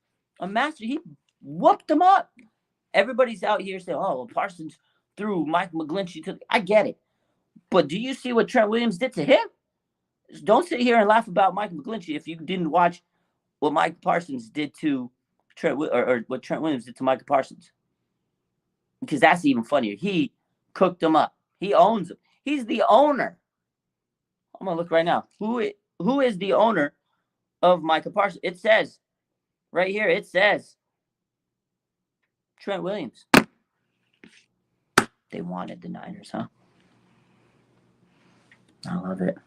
He whooped him up. Everybody's out here saying, oh, well, Parsons threw Mike McGlinchey to. I get it. But do you see what Trent Williams did to him? Don't sit here and laugh about Mike McGlinchey if you didn't watch what Mike Parsons did to Trent, or what Trent Williams did to Micah Parsons. Because that's even funnier. He cooked him up. He owns him. He's the owner. I'm gonna look right now. Who is the owner of Micah Parsons? It says right here. It says Trent Williams. They wanted the Niners, huh? I love it.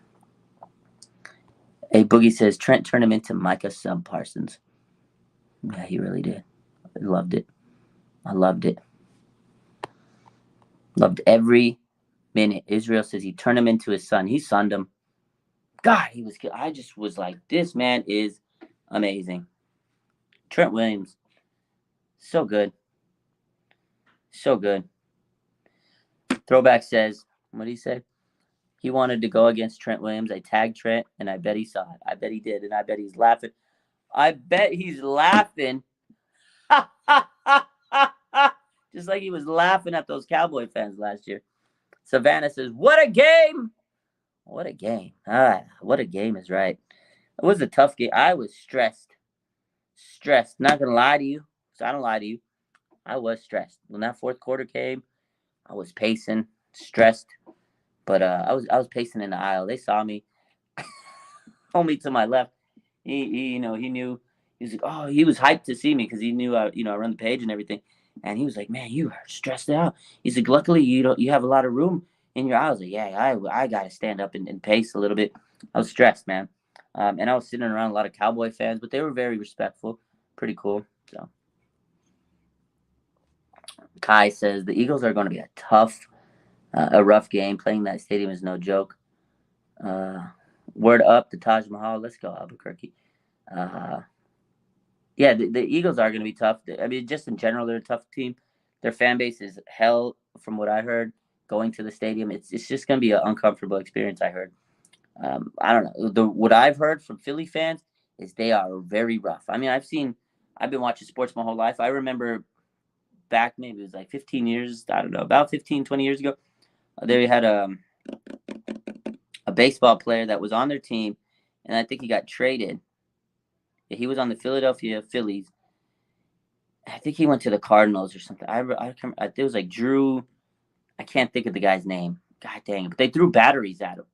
Hey, Boogie says Trent turned him into Micah sub Parsons. Yeah, he really did. I loved it. I loved it. Loved every minute. Israel says he turned him into his son. He sunned him. God, he was good. I just was like, this man is amazing. Trent Williams. So good. So good. Throwback says, what did he say? He wanted to go against Trent Williams. I tagged Trent, and I bet he saw it. I bet he did, and I bet he's laughing. I bet he's laughing. Just like he was laughing at those Cowboy fans last year. Savannah says, what a game. What a game. What a game is right. It was a tough game. I was stressed. Not going to lie to you. So I don't lie to you. I was stressed. When that fourth quarter came, I was pacing, stressed. But I was pacing in the aisle. They saw me. Homie to my left. He knew. He was like, oh, he was hyped to see me because he knew I run the page and everything. And he was like, man, you are stressed out. He's like, luckily you have a lot of room in your eyes. Like, yeah, I got to stand up and pace a little bit. I was stressed, man. And I was sitting around a lot of Cowboy fans, but they were very respectful. Pretty cool. So Kai says the Eagles are going to be a rough game. Playing that stadium is no joke. Word up to Taj Mahal. Let's go, Albuquerque. Yeah, the Eagles are going to be tough. I mean, just in general, they're a tough team. Their fan base is hell, from what I heard. Going to the stadium, it's just going to be an uncomfortable experience. I heard. I don't know. What I've heard from Philly fans is they are very rough. I mean, I've been watching sports my whole life. I remember back, maybe it was like 15 years. I don't know, about 15, 20 years ago. They had a baseball player that was on their team, and I think he got traded. He was on the Philadelphia Phillies. I think he went to the Cardinals or something. It was like Drew. I can't think of the guy's name. God dang it. But they threw batteries at him.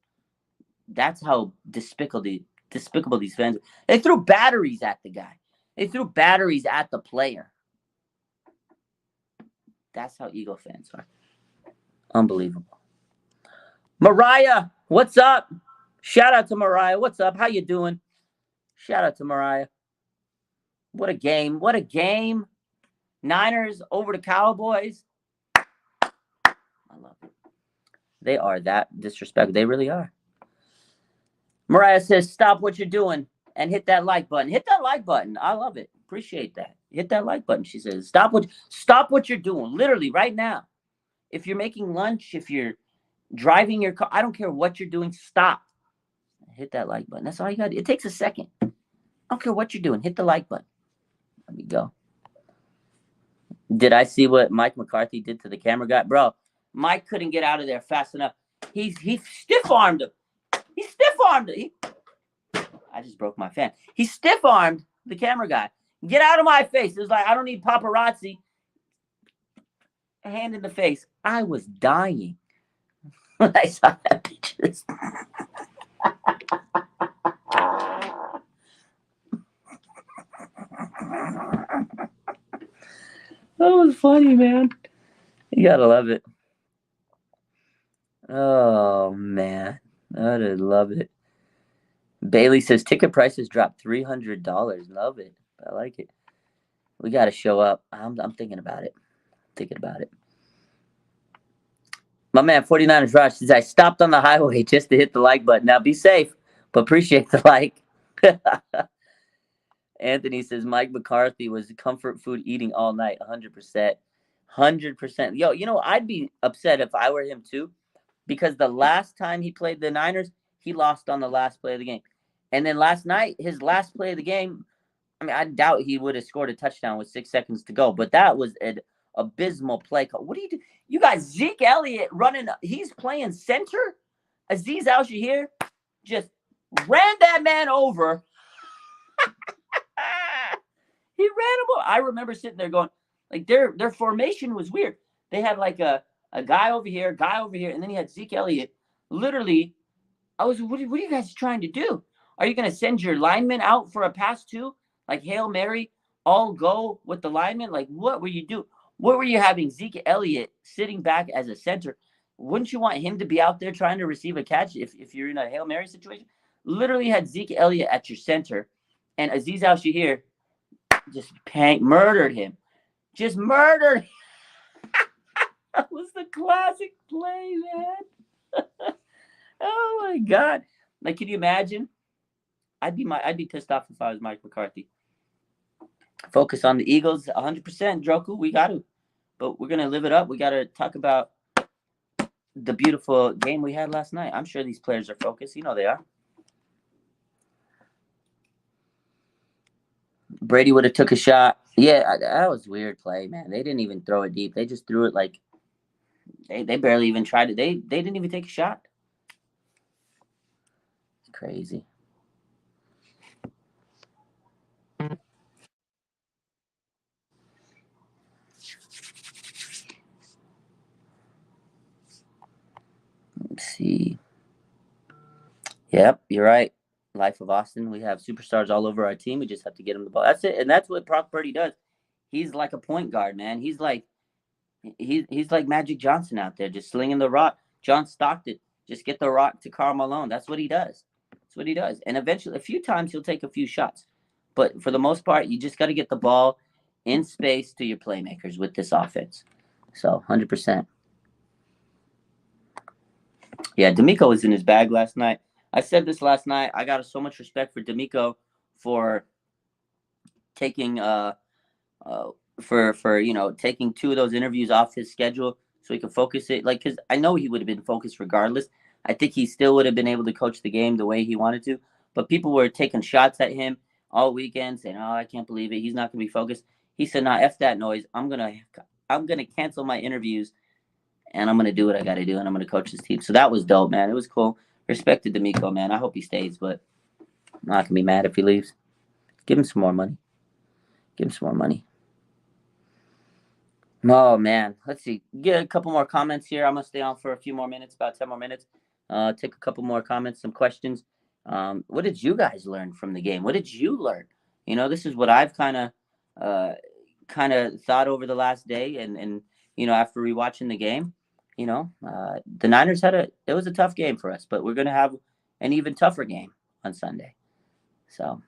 That's how despicable these fans are. They threw batteries at the guy. They threw batteries at the player. That's how Eagle fans are. Unbelievable. Mariah, what's up? Shout out to Mariah. What's up? How you doing? Shout out to Mariah. What a game. What a game. Niners over the Cowboys. I love it. They are that disrespectful. They really are. Mariah says, stop what you're doing and hit that like button. Hit that like button. I love it. Appreciate that. Hit that like button. She says, stop what you're doing. Literally right now. If you're making lunch, if you're driving your car, I don't care what you're doing. Stop. Hit that like button. That's all you got to do. It takes a second. I don't care what you're doing. Hit the like button. Let me go. Did I see what Mike McCarthy did to the camera guy? Bro, Mike couldn't get out of there fast enough. He stiff-armed him. He stiff-armed him. I just broke my fan. He stiff-armed the camera guy. Get out of my face. It was like, I don't need paparazzi. A hand in the face. I was dying when I saw that picture. That was funny, man. You gotta love it. Oh, man. I did love it. Bailey says ticket prices dropped $300. Love it. I like it. We got to show up. I'm thinking about it. My man, 49ers Rush says, I stopped on the highway just to hit the like button. Now be safe, but appreciate the like. Anthony says, Mike McCarthy was comfort food eating all night. 100%. 100%. Yo, I'd be upset if I were him too, because the last time he played the Niners, he lost on the last play of the game. And then last night, his last play of the game, I mean, I doubt he would have scored a touchdown with 6 seconds to go, but that was an abysmal play call. What do you do? You got Zeke Elliott running. He's playing center. Azeez Al-Shahir just ran that man over. He ran him over. I remember sitting there going, like their formation was weird. They had like a guy over here, and then he had Zeke Elliott. Literally, I was, what are you guys trying to do? Are you going to send your linemen out for a pass too? Like Hail Mary, all go with the linemen? Like, what were you doing? What were you having Zeke Elliott sitting back as a center? Wouldn't you want him to be out there trying to receive a catch if you're in a Hail Mary situation? Literally had Zeke Elliott at your center, and Azeez Al-Shaair just murdered him. Just murdered him. That was the classic play, man. Oh my God! Like, can you imagine? I'd be pissed off if I was Mike McCarthy. Focus on the Eagles, 100%, Droku. We got to, but we're gonna live it up. We got to talk about the beautiful game we had last night. I'm sure these players are focused. You know they are. Brady would have took a shot. Yeah, that was weird play, man. They didn't even throw it deep. They just threw it like they barely even tried it. They didn't even take a shot. It's crazy. Let's see. Yep, you're right. Life of Austin. We have superstars all over our team. We just have to get them the ball. That's it. And that's what Brock Purdy does. He's like a point guard, man. He's like Magic Johnson out there, just slinging the rock. John Stockton, just get the rock to Karl Malone. That's what he does. That's what he does. And eventually, a few times he'll take a few shots, but for the most part, you just got to get the ball in space to your playmakers with this offense. So 100%. Yeah, D'Amico was in his bag last night. I said this last night. I got so much respect for D'Amico for taking taking two of those interviews off his schedule so he could focus it. Like, because I know he would have been focused regardless. I think he still would have been able to coach the game the way he wanted to. But people were taking shots at him all weekend, saying, "Oh, I can't believe it. He's not going to be focused." He said, "Nah, f that noise. I'm gonna cancel my interviews, and I'm gonna do what I got to do, and I'm gonna coach this team." So that was dope, man. It was cool. Respect to D'Amico, man. I hope he stays, but I'm not gonna be mad if he leaves. Give him some more money. Give him some more money. Oh man, let's see. Get a couple more comments here. I'm gonna stay on for a few more minutes, about 10 more minutes. Take a couple more comments, some questions. What did you guys learn from the game? What did you learn? This is what I've kind of thought over the last day, and after rewatching the game, the Niners it was a tough game for us, but we're gonna have an even tougher game on Sunday. So.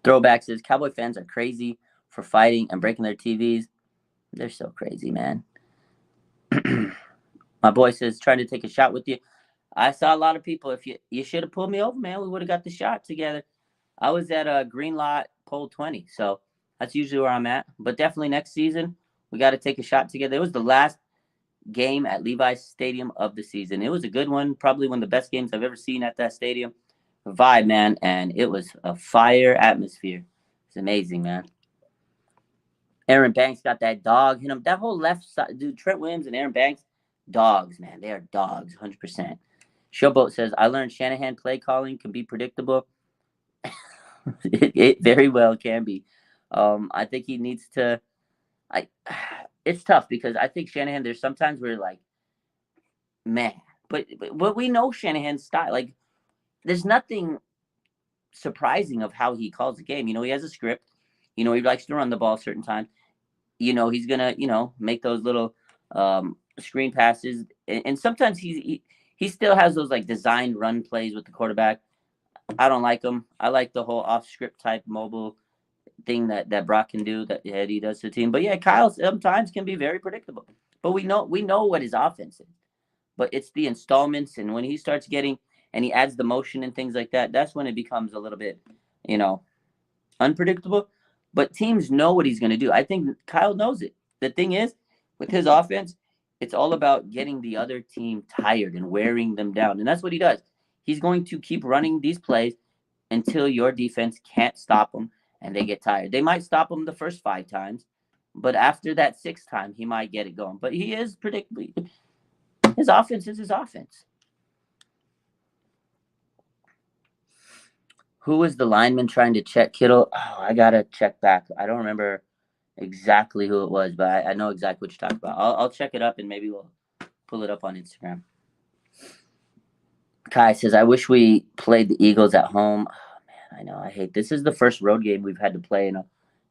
Throwback says Cowboy fans are crazy for fighting and breaking their TVs. They're so crazy, man. My boy says trying to take a shot with you. I saw a lot of people. If you should have pulled me over, man, we would have got the shot together. I was at a green lot pole 20, so that's usually where I'm at. But definitely next season we got to take a shot together. It was the last game at Levi's Stadium of the season. It was a good one, probably one of the best games I've ever seen at that stadium. Vibe, man, and it was a fire atmosphere. It's amazing, man. Aaron Banks got that dog. That whole left side, dude. Trent Williams and Aaron Banks, dogs, man. They are dogs, 100%. Showboat says, I learned Shanahan play calling can be predictable. it very well can be. I think he needs to. It's tough because I think Shanahan. There's sometimes where like, man, but we know Shanahan's style. Like, there's nothing surprising of how he calls the game. He has a script. He likes to run the ball certain times. He's gonna, make those little screen passes, and sometimes he still has those like designed run plays with the quarterback. I don't like them. I like the whole off script type mobile thing that Brock can do, that he does to the team. But yeah, Kyle sometimes can be very predictable. But we know what his offense is. But it's the installments, and when he starts getting and he adds the motion and things like that, that's when it becomes a little bit, unpredictable. But teams know what he's going to do. I think Kyle knows it. The thing is, with his offense, it's all about getting the other team tired and wearing them down. And that's what he does. He's going to keep running these plays until your defense can't stop them and they get tired. They might stop him the first 5 times, but after that 6th time, he might get it going. But he is predictable. His offense is his offense. Who was the lineman trying to check Kittle? Oh, I gotta check back. I don't remember exactly who it was, but I know exactly what you're talking about. I'll check it up and maybe we'll pull it up on Instagram. Kai says, I wish we played the Eagles at home. Oh, man, I know. I hate this. Is the first road game we've had to play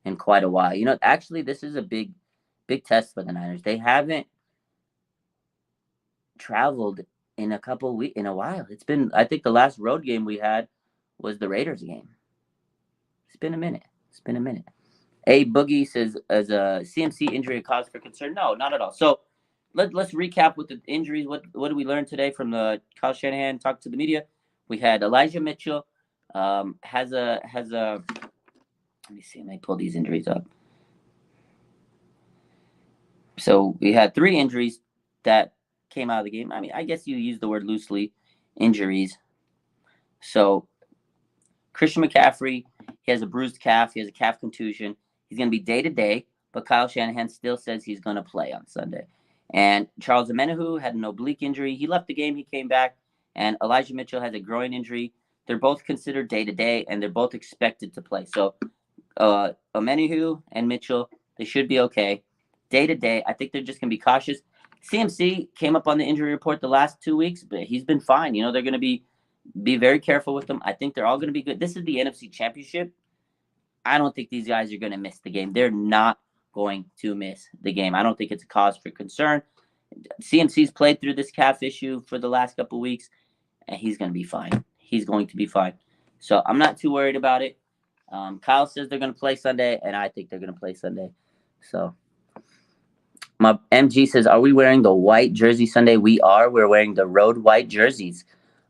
in quite a while. Actually, this is a big test for the Niners. They haven't traveled in a while. It's been, I think the last road game we had was the Raiders game. It's been a minute. A Boogie says, as a CMC injury a cause for concern? No, not at all. So let's recap with the injuries. What did we learn today from the Kyle Shanahan talk to the media? We had Elijah Mitchell has a let me see, let me pull these injuries up. So we had 3 injuries that came out of the game. I mean, I guess you use the word loosely, injuries. So Christian McCaffrey, he has a bruised calf. He has a calf contusion. He's going to be day-to-day, but Kyle Shanahan still says he's going to play on Sunday. And Charles Omenihu had an oblique injury. He left the game. He came back. And Elijah Mitchell has a groin injury. They're both considered day-to-day, and they're both expected to play. So Omenihu and Mitchell, they should be okay. Day-to-day, I think they're just going to be cautious. CMC came up on the injury report the last 2 weeks, but he's been fine. They're going to be very careful with them. I think they're all going to be good. This is the NFC Championship. I don't think these guys are going to miss the game. They're not going to miss the game. I don't think it's a cause for concern. CMC's played through this calf issue for the last couple of weeks, and he's going to be fine. He's going to be fine. So I'm not too worried about it. Kyle says they're going to play Sunday, and I think they're going to play Sunday. So my MG says, are we wearing the white jersey Sunday? We are. We're wearing the road white jerseys.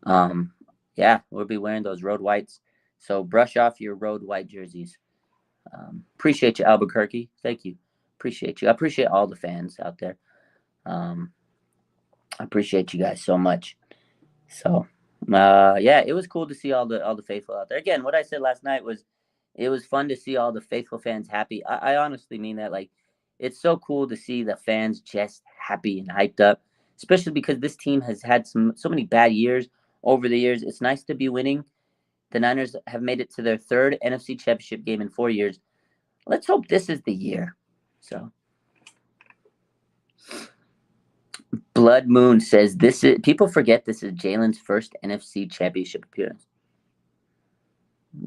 Yeah, we'll be wearing those road whites. So brush off your road white jerseys. Appreciate you, Albuquerque. Thank you. Appreciate you. I appreciate all the fans out there. I appreciate you guys so much. So, yeah, it was cool to see all the faithful out there. Again, what I said last night was, it was fun to see all the faithful fans happy. I honestly mean that. Like, it's so cool to see the fans just happy and hyped up, especially because this team has had so many bad years over the years. It's nice to be winning. The Niners have made it to their 3rd NFC Championship game in 4 years. Let's hope this is the year. So, Blood Moon says people forget this is Jalen's first NFC Championship appearance.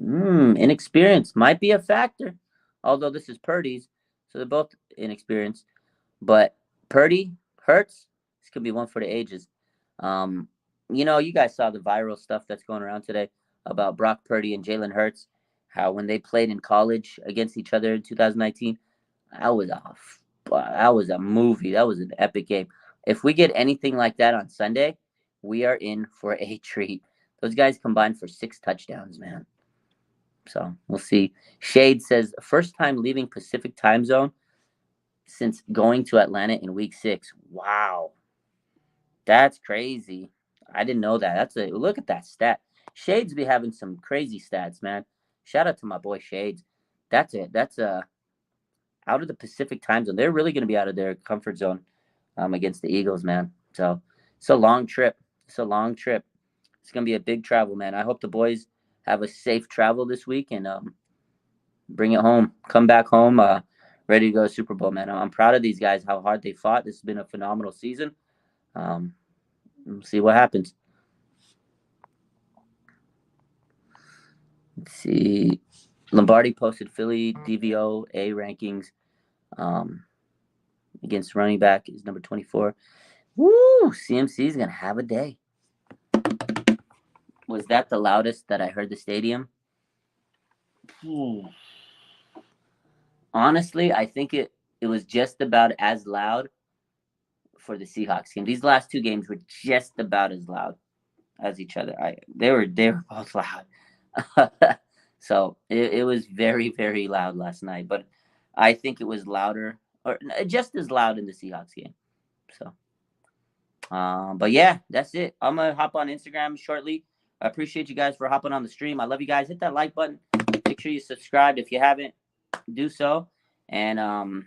Inexperience might be a factor, although this is Purdy's, so they're both inexperienced. But Purdy, Hurts, this could be one for the ages. You guys saw the viral stuff that's going around today about Brock Purdy and Jalen Hurts, how when they played in college against each other in 2019, that was a movie. That was an epic game. If we get anything like that on Sunday, we are in for a treat. Those guys combined for 6 touchdowns, man. So we'll see. Shade says, first time leaving Pacific time zone since going to Atlanta in week 6. Wow. That's crazy. I didn't know that. Look at that stat. Shades be having some crazy stats, man. Shout out to my boy Shades. That's it. That's out of the Pacific time zone. They're really going to be out of their comfort zone against the Eagles, man. So it's a long trip. It's going to be a big travel, man. I hope the boys have a safe travel this week and bring it home. Come back home ready to go to Super Bowl, man. I'm proud of these guys, how hard they fought. This has been a phenomenal season. We'll see what happens. Let's see. Lombardi posted Philly DVOA rankings against running back is number 24. Woo! CMC is going to have a day. Was that the loudest that I heard the stadium? Honestly, I think it was just about as loud for the Seahawks game. These last 2 games were just about as loud as each other. They were both loud. So it was very, very loud last night. But I think it was louder or just as loud in the Seahawks game. So, but yeah, that's it. I'm gonna hop on Instagram shortly. I appreciate you guys for hopping on the stream. I love you guys. Hit that like button. Make sure you subscribe if you haven't. Do so. And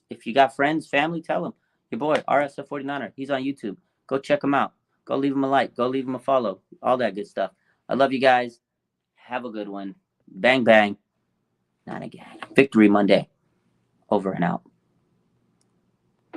if you got friends, family, tell them. Your boy, RSF49er, he's on YouTube. Go check him out. Go leave him a like. Go leave him a follow. All that good stuff. I love you guys. Have a good one. Bang, bang. Not again. Victory Monday. Over and out.